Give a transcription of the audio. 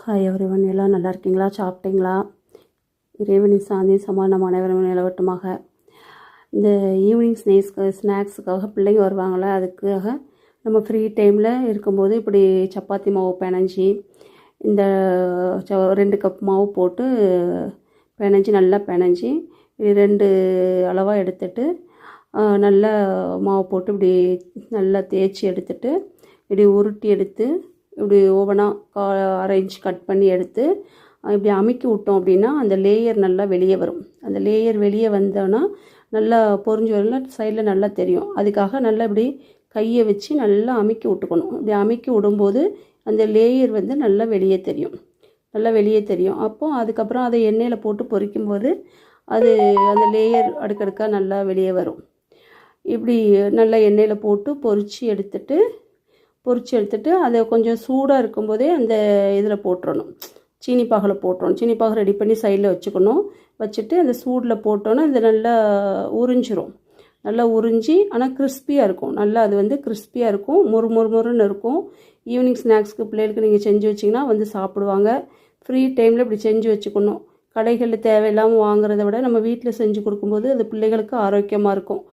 Hi everyone, எல்லாம் நல்லா இருக்கீங்களா? சாப்பிட்டீங்களா? இறைவனின் சாந்தி சமாதானம் அனைவரும் நிலவட்டுமாக. இந்த ஈவினிங் ஸ்நாக்ஸுக்காக பிள்ளைங்க வருவாங்களே, அதுக்காக நம்ம ஃப்ரீ டைமில் இருக்கும்போது இப்படி சப்பாத்தி மாவு பிணைஞ்சி இந்த 2 கப் மாவு போட்டு நல்லா பிணைஞ்சி 2 அளவாக எடுத்துட்டு நல்லா மாவு போட்டு இப்படி நல்லா தேய்ச்சி எடுத்துட்டு இப்படி உருட்டி எடுத்து இப்படி ஓவனாக 1/2 இன்ச் கட் பண்ணி எடுத்து இப்படி அமுக்கி விட்டோம் அப்படின்னா அந்த லேயர் நல்லா வெளியே வரும். அந்த லேயர் வெளியே வந்தோன்னா நல்லா பொரிஞ்சு வரல, சைடில் நல்லா தெரியும். அதுக்காக நல்லா இப்படி கையை வச்சு நல்லா அமுக்கி விட்டுக்கணும். இப்படி அமுக்கி விடும்போது அந்த லேயர் நல்லா வெளியே தெரியும். அப்போது அதுக்கப்புறம் அதை எண்ணெயில் போட்டு பொரிக்கும்போது அது அந்த லேயர் அடுக்கடுக்காக நல்லா வெளியே வரும். இப்படி நல்லா எண்ணெயில் போட்டு பொரித்து எடுத்துட்டு அதை கொஞ்சம் சூடாக இருக்கும்போதே அந்த இதில் போட்டுறணும், சீனிப்பாகில் போட்டுறணும். சீனிப்பாகு ரெடி பண்ணி சைடில் வச்சுட்டு அந்த சூடில் போட்டோன்னா இது நல்லா உறிஞ்சிரும். நல்லா உறிஞ்சி ஆனால் கிறிஸ்பியாக இருக்கும். நல்லா அது கிறிஸ்பியாக இருக்கும், மொறுன்னு இருக்கும். ஈவினிங் ஸ்நாக்ஸ்க்கு பிள்ளைகளுக்கு நீங்கள் செஞ்சு வச்சிங்கன்னா சாப்பிடுவாங்க. ஃப்ரீ டைமில் இப்படி செஞ்சு வச்சுக்கணும். கடைகளில் தேவையில்லாமல் வாங்குறத விட நம்ம வீட்டில் செஞ்சு கொடுக்கும்போது அது பிள்ளைகளுக்கு ஆரோக்கியமாக இருக்கும்.